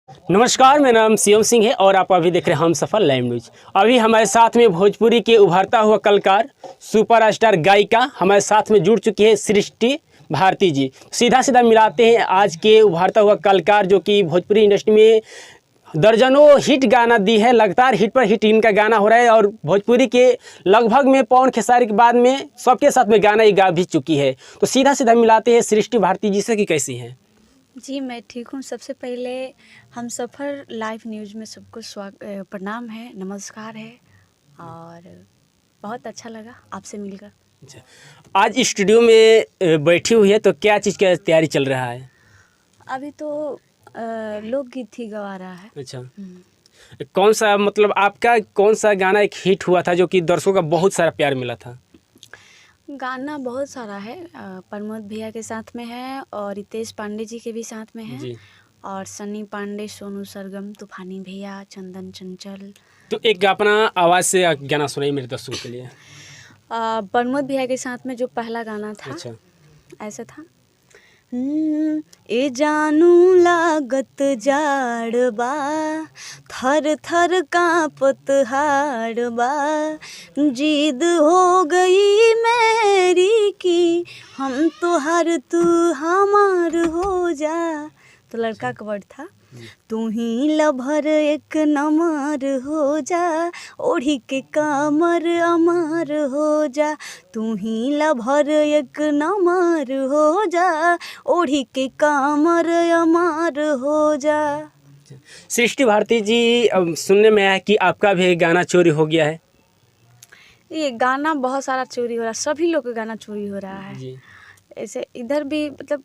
नमस्कार, मेरा नाम शिवम सिंह है और आप अभी देख रहे हैं हम सफल लाइव न्यूज। अभी हमारे साथ में भोजपुरी के उभरता हुआ कलाकार सुपरस्टार गायिका हमारे साथ में जुड़ चुकी है सृष्टि भारती जी। सीधा सीधा मिलाते हैं आज के उभरता हुआ कलाकार जो कि भोजपुरी इंडस्ट्री में दर्जनों हिट गाना दी है, लगातार हिट पर हिट इनका गाना हो रहा है और भोजपुरी के लगभग में पवन खेसारी के बाद में सबके साथ में गाना ये गा भी चुकी है। तो सीधा सीधा मिलाते हैं सृष्टि भारती जी से कि कैसी हैं। जी मैं ठीक हूँ। सबसे पहले हम सफ़र लाइव न्यूज़ में सबको प्रणाम है, नमस्कार है और बहुत अच्छा लगा आपसे मिलकर। अच्छा, आज स्टूडियो में बैठी हुई है तो क्या चीज़ का तैयारी चल रहा है? अभी तो लोकगीत ही गवा रहा है। अच्छा, कौन सा मतलब आपका कौन सा गाना एक हिट हुआ था जो कि दर्शकों का बहुत सारा प्यार मिला था? गाना बहुत सारा है, प्रमोद भैया के साथ में है और रितेश पांडे जी के भी साथ में है जी। और सनी पांडे, सोनू सरगम, तूफानी भैया, चंदन चंचल। तो एक अपना आवाज़ से गाना सुनाइए मेरे दर्शकों के लिए। प्रमोद भैया के साथ में जो पहला गाना था। अच्छा। ऐसा था, ए जानू लागत जाड़बा, थर थर कांपत हाड़बा, जिद हो गई मेरी कि हम तो हर तू हमार हो जा। तो लड़का का वर्ड था, तू ही लभर एक नमर हो जा, ओढ़ी के कामर अमर हो जा, तू ही लभर एक नमर हो जा, ओढ़ी के कामर अमर हो जा। सृष्टि भारती जी, अब सुनने में आया कि आपका भी गाना चोरी हो गया है। ये गाना बहुत सारा चोरी हो रहा है, सभी लोग का गाना चोरी हो रहा है जी। ऐसे इधर भी मतलब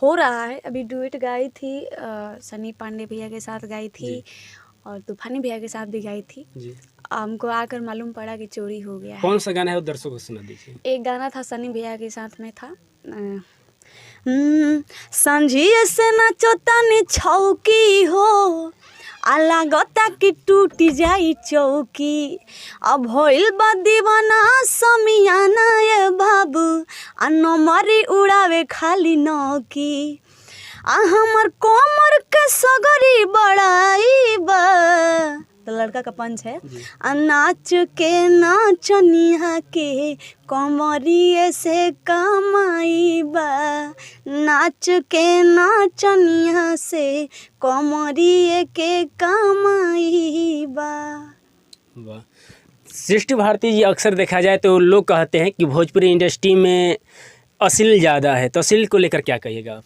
हो रहा है। अभी डुएट गाई थी, सनी पांडे भैया के साथ गाई थी और तूफानी भैया के साथ भी गाई थी जी। हमको आकर मालूम पड़ा कि चोरी हो गया है। कौन सा गाना है वो दर्शकों को सुना दीजिए। एक गाना था सनी भैया के साथ में था, संझिए से नाचो तनी छौकी हो, आला गता की टूटी जाई चौकी, अब होइल बा दीवाना समियाना ये बाबू, आ नमरी उड़ावे खाली नौकी, आ हमर कोमर के सगरी बड़ाई बा। तो लड़का का पंच है, आ नाच के नाचनिया के कमरिए से कमाई बा, नाच के नाचनिया से कमरिए के कमाई बा। वाह। सृष्टि भारती जी, अक्सर देखा जाए तो लोग कहते हैं कि भोजपुरी इंडस्ट्री में अश्लील ज़्यादा है, तो अश्लील को लेकर क्या कहिएगा आप?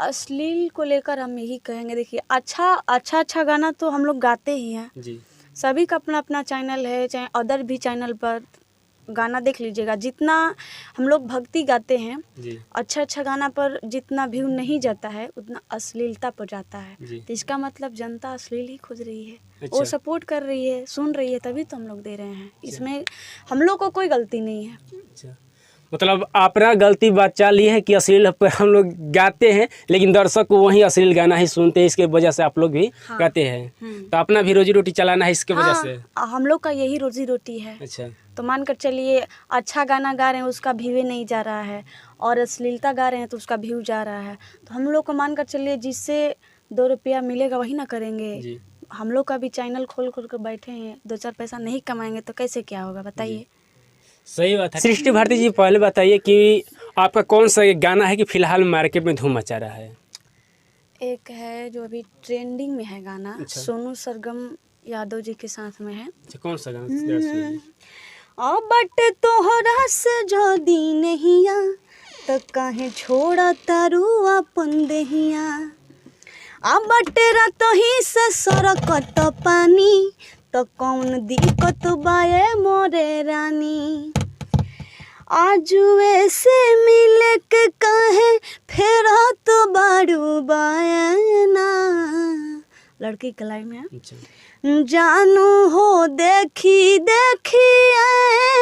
अश्लील को लेकर हम यही कहेंगे, देखिए अच्छा गाना तो हम लोग गाते ही हैं जी। सभी का अपना अपना चैनल है, चाहे अदर भी चैनल पर गाना देख लीजिएगा। जितना हम लोग भक्ति गाते हैं जी। अच्छा गाना पर जितना व्यू नहीं जाता है उतना अश्लीलता पर जाता है। जी। तो इसका मतलब जनता अश्लील ही खोज रही है। अच्छा। वो सपोर्ट कर रही है, सुन रही है, तभी तो हम लोग दे रहे हैं। इसमें हम लोग को कोई गलती नहीं है। अच्छा, मतलब अपना गलती बात चाल ये है कि अश्लील पर हम लोग गाते हैं लेकिन दर्शक वही अश्लील गाना ही सुनते हैं, इसके वजह से आप लोग भी गाते हैं। तो अपना भी रोजी रोटी चलाना है इसके वजह से। हम लोग का यही रोजी रोटी है। अच्छा। तो मानकर चलिए, अच्छा गाना गा रहे हैं उसका व्यू नहीं जा रहा है और अश्लीलता गा रहे हैं तो उसका व्यू जा रहा है। तो हम लोग को मानकर चलिए जिससे 2 रुपया मिलेगा वही ना करेंगे जी। हम लोग का भी चैनल खोल कर बैठे हैं, 2-4 पैसा नहीं कमाएंगे तो कैसे क्या होगा बताइए। सही बात है। सृष्टि भारती जी, पहले बताइए कि आपका कौन सा गाना है कि फिलहाल मार्केट में धूम मचा रहा है? एक है जो अभी ट्रेंडिंग में है गाना। अच्छा। सोनू सरगम यादव जी के साथ में है। अच्छा, कौन सा गाना? बट तोहरा से जो दी नहिया तो काहे छोड़ा तारू अपन देहिया, बटेरा तो ही से सरकत पानी, तो कौन दिक्कत बाए मोरे रानी, आजुए से मिले के काहे फेरा तो बारू बायना। लड़की कलाई में जानू हो देखी देखी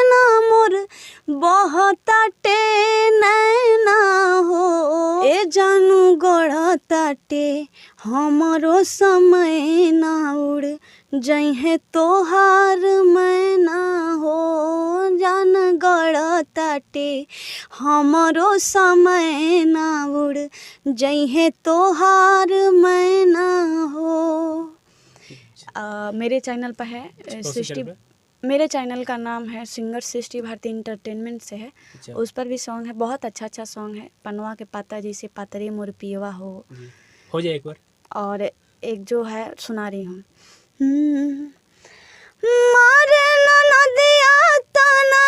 ना मोर बहताटे नैना हो, ए जानू गढ़ताटे हमरो समय ना उड़ जइहे तोहार मैना हो, जान गढ़ताटे हमरो समय ना उड़ जइहे तोहार मैना हो। मेरे चैनल पर है सृष्टि। मेरे चैनल का नाम है सिंगर सृष्टि भारती इंटरटेनमेंट से है। उस पर भी सॉन्ग है, बहुत अच्छा सॉन्ग है। पनवा के पाता जी से पातरी मोर पियवा हो जाए एक बार। और एक जो है सुना रही हूँ। मारे नदिया तना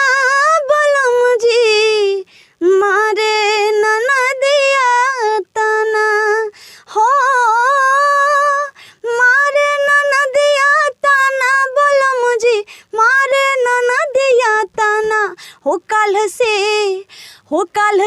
बलम जी, मारे नदिया तना हो, मारे नदिया तना बलम जी, मारे नदिया तना हो। काल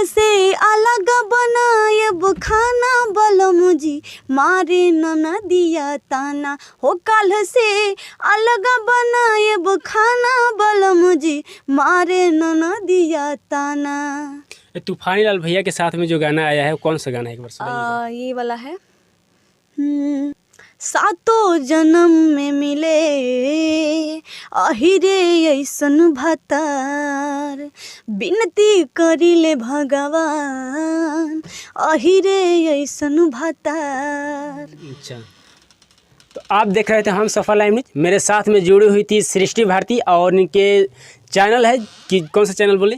से अलग बनायब खाना बलम जी, मारे नदिया ताना हो। काल से अलग बनायब खाना बलम जी, मारे नदिया ताना। तूफानी लाल भैया के साथ में जो गाना आया है वो कौन सा गाना है, एक बार सुनाइएगा। ये वाला है। सातों जन्म में मिले अहिरे ऐसन भतार, बिनती करिले भगवान अहिरे ऐसन भतार। अच्छा, तो आप देख रहे थे हम सफल लाइव न्यूज। मेरे साथ में जुड़ी हुई थी सृष्टि भारती और इनके चैनल है कि कौन सा चैनल बोले?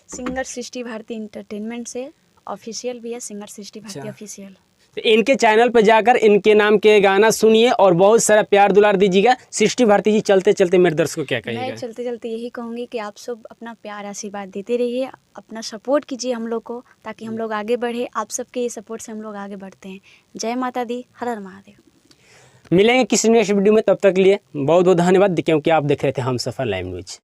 सिंगर सृष्टि भारती इंटरटेनमेंट से ऑफिशियल भी है, सिंगर सृष्टि भारती ऑफिशियल। तो इनके चैनल पर जाकर इनके नाम के गाना सुनिए और बहुत सारा प्यार दुलार दीजिएगा। सृष्टि भारती जी, चलते चलते मेरे दर्शकों को क्या कहिएगा? मैं चलते चलते यही कहूँगी कि आप सब अपना प्यार आशीर्वाद देते रहिए, अपना सपोर्ट कीजिए हम लोग को, ताकि हम लोग आगे बढ़े। आप सबके सपोर्ट से हम लोग आगे बढ़ते हैं। जय माता दी, हर हर महादेव। मिलेंगे किसी नेक्स्ट वीडियो में, तब तक के लिए बहुत बहुत धन्यवाद, क्योंकि आप देख रहे थे हम सफल लाइव न्यूज।